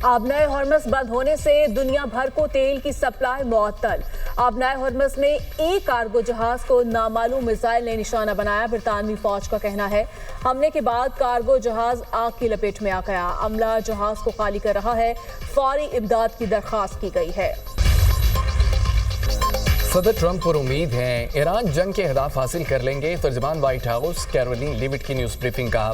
आबनाए हॉर्मस बंद होने से दुनिया भर को तेल की सप्लाई मुअत्तल। आबनाए हॉर्मस में एक कार्गो जहाज को नामालूम मिसाइल ने निशाना बनाया। बरतानवी फौज का कहना है हमले के बाद कार्गो जहाज आग की लपेट में आ गया। अमला जहाज को खाली कर रहा है। फौरी इमदाद की दरख्वास्त की गई है। सदर ट्रंप पर उम्मीद है ईरान जंग के अहदाफ हासिल कर लेंगे। तर्जमान व्हाइट हाउस कैरोलिन लिविट की न्यूज़ ब्रीफिंग कहा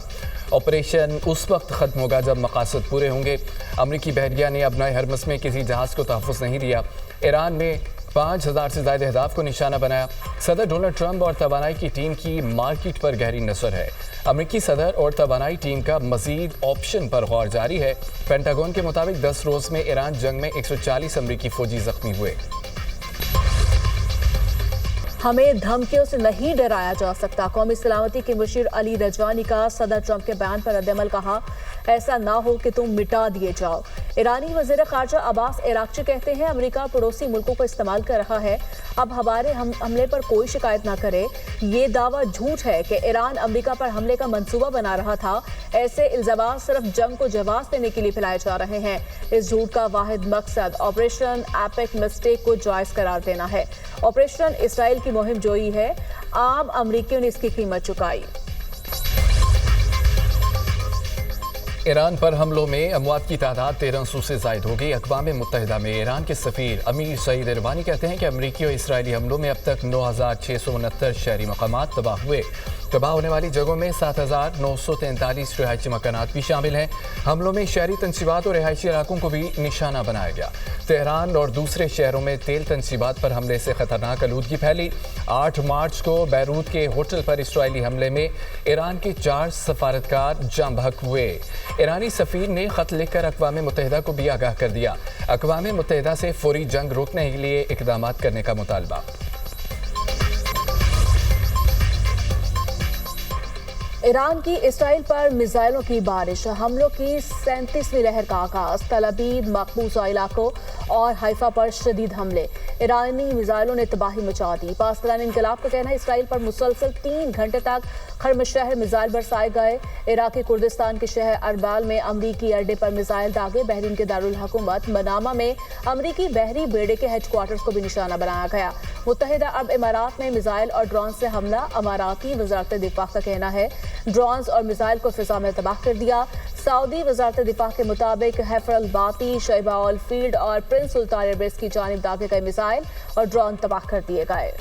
ऑपरेशन उस वक्त ख़त्म होगा जब मकासद पूरे होंगे। अमरीकी बहरिया ने अपना हरमस में किसी जहाज़ को तहफ़्फ़ुज़ नहीं दिया। ईरान में 5000 से ज़्यादा अहदाफ को निशाना बनाया। सदर डोनाल्ड ट्रंप और तवानाई की टीम की मार्केट पर गहरी नज़र है। अमरीकी सदर और तवानाई टीम का मज़ीद ऑप्शन पर गौर जारी है। पेंटागन के मुताबिक 10 रोज़ में ईरान जंग में 140 अमरीकी फ़ौजी ज़ख्मी हुए। हमें धमकियों से नहीं डराया जा सकता। कौमी सलामती के मुशीर अली रजवानी का सदर ट्रंप के बयान पर रद्दअमल कहा ऐसा ना हो कि तुम मिटा दिए जाओ। ईरानी वज़ीर ख़ारजा अब्बास इराक़ची कहते हैं अमेरिका पड़ोसी मुल्कों को इस्तेमाल कर रहा है। अब हमारे हमले पर कोई शिकायत ना करे। ये दावा झूठ है कि ईरान अमेरिका पर हमले का मंसूबा बना रहा था। ऐसे इल्ज़ाम सिर्फ जंग को जवाब देने के लिए फैलाए जा रहे हैं। इस झूठ का वाहिद मकसद ऑपरेशन एपिक मिस्टेक को जायज़ करार देना है। ऑपरेशन इसराइल की मुहिम जोई है। आम अमरीकियों ने इसकी कीमत चुकाई। ईरान पर हमलों में अमवात की तादाद 1300 से ज़ायद हो गई। अक़वाम मुत्तहिदा में ईरान के सफ़ीर अमीर सईद इरवानी कहते हैं कि अमरीकी और इसराइली हमलों में अब तक 9669 शहरी मकामात तबाह हुए। तबाह होने वाली जगहों में 7943 रिहायशी मकानात भी शामिल हैं। हमलों में शहरी तनसीबात और रिहायशी इलाकों को भी निशाना बनाया गया। तेहरान और दूसरे शहरों में तेल तनसीबात पर हमले से खतरनाक आलूदगी फैली। 8 मार्च को बैरूत के होटल पर इसराइली हमले में ईरान के 4 सफारतकार जाँ बहक हुए। ईरानी सफ़ीर ने ख़त लिखकर अक़वाम मुत्तहिदा को भी आगाह कर दिया। अक़वाम मुत्तहिदा से फौरी जंग रोकने के लिए इक़दाम करने का मुतालबा। ईरान की इसराइल पर मिसाइलों की बारिश। हमलों की 37वीं लहर का आगाज। तल अबीब, मकबूजा इलाकों और हाइफा पर शदीद हमले। ईरानी मिसाइलों ने तबाही मचा दी। पासदान इनकलाब का कहना है इसराइल पर मुसलसल 3 घंटे तक खर्म शहर मिसाइल बरसाए गए। इराक़ी कुर्दिस्तान के शहर अरबाल में अमरीकी अड्डे पर मिसाइल दागे। बहरीन के दारुल हुकूमत मनामा में अमरीकी बहरी बेड़े के हेडक्वार्टर्स को भी निशाना बनाया गया। मुत्तहिदा अरब इमारात में मिसाइल और ड्रोन से हमला। अमाराती वज़ारत दिफा का कहना है ड्रोन्स और मिसाइल को फिजा में तबाह कर दिया। सऊदी वज़ारत दिफा के मुताबिक हैफर अल बाती, शैबाउल फील्ड और प्रिंस सुल्तान एयरबेस की जानिब दागे गए मिसाइल और ड्रोन तबाह कर दिए गए।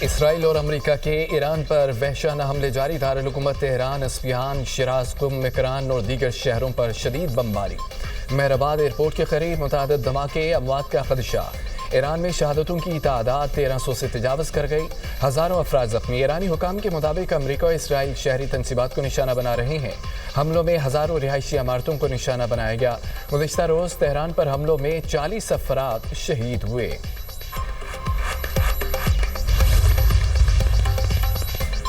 इसराइल और अमेरिका के ईरान पर वहशाना हमले जारी। दारुल हुकूमत तेहरान, अस्फिहान, शिराज, कुम, मकरान और दीगर शहरों पर शदीद बमबारी। मेहराबाद एयरपोर्ट के करीब मुतअद्दिद धमाके, अमवात का खदशा। ईरान में शहादतों की तादाद 1300 से तजावज़ कर गई। हज़ारों अफराद ज़ख्मी। ईरानी हुकाम के मुताबिक अमरीका और इसराइल शहरी तनसीबात को निशाना बना रहे हैं। हमलों में हज़ारों रिहायशी इमारतों को निशाना बनाया गया। गुज़िश्ता रोज़ तेहरान पर हमलों में 40 अफराद शहीद हुए।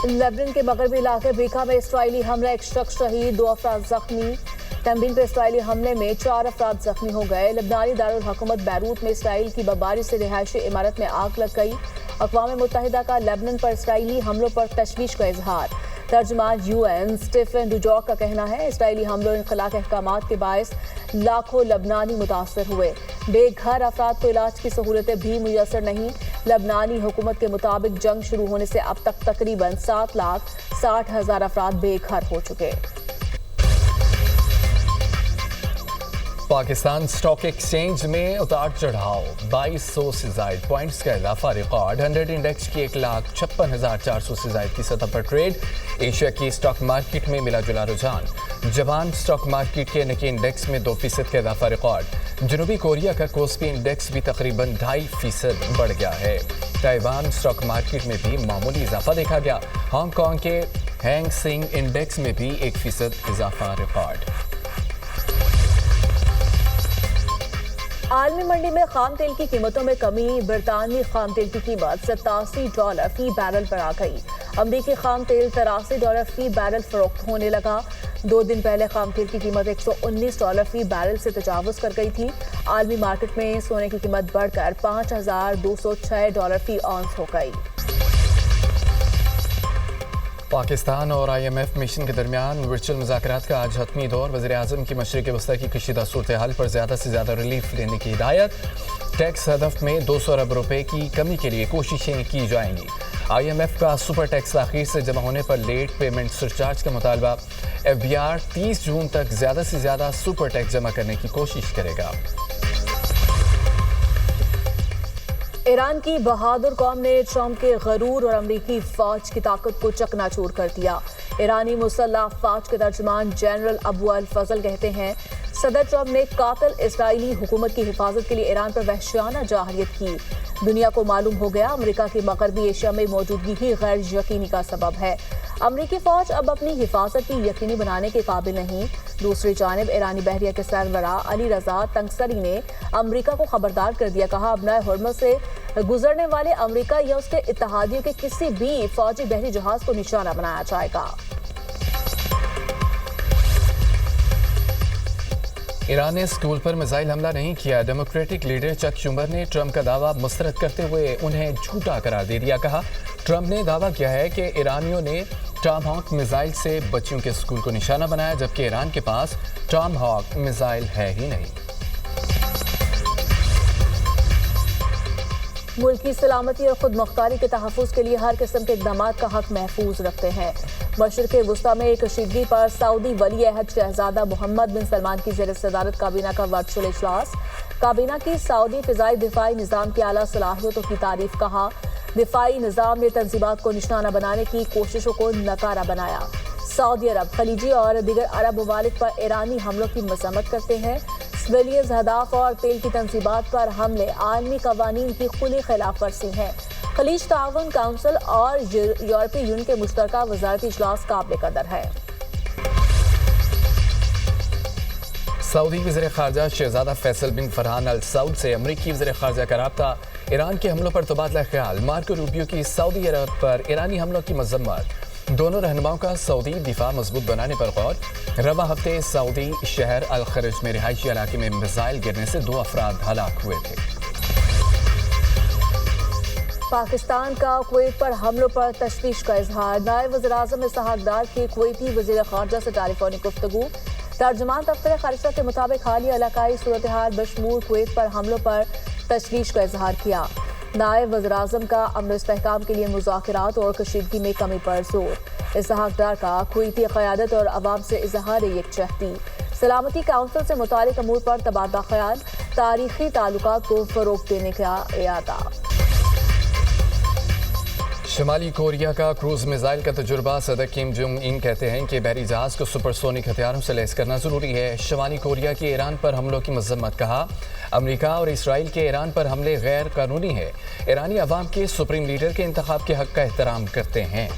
लेबनान के मगरबी इलाके बीका में इसराइली हमला, 1 शख्स शहीद, 2 अफराद जख्मी। तंबीन पर इसराइली हमले में 4 अफराद जख्मी हो गए। लबनानी दारुल हुकूमत बैरूत में इसराइल की बमबारी से रिहायशी इमारत में आग लग गई। अक़वाम मुत्तहिदा का लेबनान पर इसराइली हमलों पर तशवीश का इजहार। तर्जुमान UN स्टीफन डुजॉक का कहना है इसराइली हमलों और इनखलाक अहकामात के बायस लाखों लबनानी मुतासर हुए। बेघर अफराद को इलाज की सहूलतें भी मुयसर नहीं। लबनानी हुकूमत के मुताबिक जंग शुरू होने से अब तक तकरीबन 7,60,000 अफराद बेघर हो चुके। पाकिस्तान स्टॉक एक्सचेंज में उतार चढ़ाव। 2200 से ज़ायद पॉइंट्स का इजाफा। रिकॉर्ड 100 इंडेक्स की 1,56,400 से ज़ायद की सतह पर ट्रेड। एशिया की स्टॉक मार्केट में मिला जुला रुझान। जापान स्टॉक मार्केट के निकी इंडेक्स में 2% का इजाफा रिकॉर्ड। जनूबी कोरिया का कोस्पी इंडेक्स भी तकरीबन 2.5% बढ़ गया है। ताइवान स्टॉक मार्केट में भी मामूली इजाफा देखा गया। हांगकांग के हैंग सेंग इंडेक्स में भी 1% इजाफा रिकॉर्ड। आलमी मंडी में खाम तेल की कीमतों में कमी। बरतानवी खाम तेल की कीमत $87 फी बैरल पर आ गई। अमरीकी खाम तेल $83 फी बैरल फरोख्त होने लगा। 2 दिन पहले खाम तेल की कीमत $119 फी बैरल से तजावुज़ कर गई थी। आलमी मार्केट में सोने की कीमत बढ़कर $5206 फी औंस हो गई। पाकिस्तान और IMF मिशन के दरमियान वर्चुअल मुज़ाकरात का आज हतमी दौर। वज़ीर-ए-आज़म की मशरिक़ वस्ती की कशीदा सूरत हाल पर ज़्यादा से ज़्यादा रिलीफ लेने की हिदायत। टैक्स हदफ में 200 अरब रुपए की कमी के लिए कोशिशें की जाएंगी। IMF का सुपर टैक्स ताख़ीर से जमा होने पर लेट पेमेंट सरचार्ज का मुतालबा। FBR 30 जून तक ज़्यादा से ज़्यादा सुपर टैक्स जमा करने की कोशिश करेगा। ईरान की बहादुर कौम ने ट्रंप के गरूर और अमरीकी फौज की ताकत को चकनाचूर कर दिया। ईरानी मुसल्लह फौज के तर्जुमान जनरल अबू अल फजल कहते हैं, सदर ट्रंप ने कातिल इस्राएली हुकूमत की हिफाजत के लिए ईरान पर वहशियाना जाहिलियत की। दुनिया को मालूम हो गया अमेरिका की मगरबी एशिया में मौजूदगी ही गैर यकीनी का सबब है। अमरीकी फौज अब अपनी हिफाजत की यकीनी बनाने के काबिल नहीं। दूसरी जानिब ईरानी बहरिया के सरबरा अली रजा तंगसरी ने अमरीका को खबरदार कर दिया। कहा, अपना हुर्मुज़ से गुजरने वाले अमरीका या उसके इत्तेहादियों के किसी भी फौजी बहरी जहाज को निशाना बनाया जाएगा। ईरान ने स्कूल पर मिसाइल हमला नहीं किया। डेमोक्रेटिक लीडर चक शुमर ने ट्रंप का दावा मुस्तरद करते हुए उन्हें झूठा करार दे दिया। कहा, ट्रंप ने दावा किया है कि ईरानियों ने टॉमहॉक मिसाइल से बच्चियों के स्कूल को निशाना बनाया, जबकि ईरान के पास टॉमहॉक मिसाइल है ही नहीं। मुल्क की सलामती और खुद मुख्तारी के तहफ़्फ़ुज़ के लिए हर किस्म के इक़दाम का हक महफूज रखते हैं। मशरिक़ वुस्ता में कशीदगी पर सऊदी वली अहद शहजादा मोहम्मद बिन सलमान की ज़ेर सदारत काबीना का वर्चुअल इजलास। काबीना की सऊदी फ़िज़ाई दिफाई निज़ाम की आला सलाहियतों की तारीफ। कहा, दिफाई निज़ाम ने तंजीमात को निशाना बनाने की कोशिशों को नकारा बनाया। सऊदी अरब, खलीजी और दीगर अरब ममालिक पर ईरानी हमलों की मज़म्मत करते हैं। सिविलियन हदाफ और तेल की तंजीमात पर हमले आलमी कवानीन की खुली खिलाफ वर्जी है। खलीज ताउन काउंसिल और यूरोपीय यूनियन के मुश्तरका वज़ारती इजलास काबिल कदर है। सऊदी वज़ीर ख़ारजा शहज़ादा फैसल बिन फरहान अल सऊद से अमरीकी वज़ीर ख़ारजा का रब्ता। ईरान के हमलों पर तबादला ख्याल। मार्को रूबियो की सऊदी अरब पर ईरानी हमलों की मज़म्मत। दोनों रहनुमाओं का सऊदी दिफा मजबूत बनाने पर गौर। रवा हफ्ते सऊदी शहर अल खरज में रिहायशी इलाके में मिसाइल गिरने से 2 अफराद हलाक हुए थे। पाकिस्तान का कुवैत पर हमलों पर तशवीश का इजहार। नायब वज़ीर-ए-आज़म इसहाक डार की कुवैती वज़ीर ख़ारजा से टेलीफोनिक गुफ्तगू। तर्जुमान दफ्तर ख़ारिजा के मुताबिक हालिया इलाकाई सूरत हाल बशमूल कुवैत पर हमलों पर तशवीश का इजहार किया। नायब वज़ीर-ए-आज़म का अमन इस्तेहकाम के लिए मुज़ाकरात और कशीदगी में कमी पर जोर। इसहाक डार का कुवैती क़यादत और अवाम से इजहार यकजहती। सलामती काउंसिल से मुतालिक अमूर पर तबादला ख्याल। तारीखी ताल्लुकात को फ़रोग़ देने का इरादा। शुमाली कोरिया का क्रूज मिसाइल का तजुर्बा। सदर किम जोंग इन कहते हैं कि बहरी जहाज को सुपरसोनिक हथियारों से लैस करना जरूरी है। शुमाली कोरिया की ईरान पर हमलों की मज़म्मत। कहा, अमेरिका और इसराइल के ईरान पर हमले गैर कानूनी है। ईरानी अवाम के सुप्रीम लीडर के इंतखाब के हक का एहतराम करते हैं।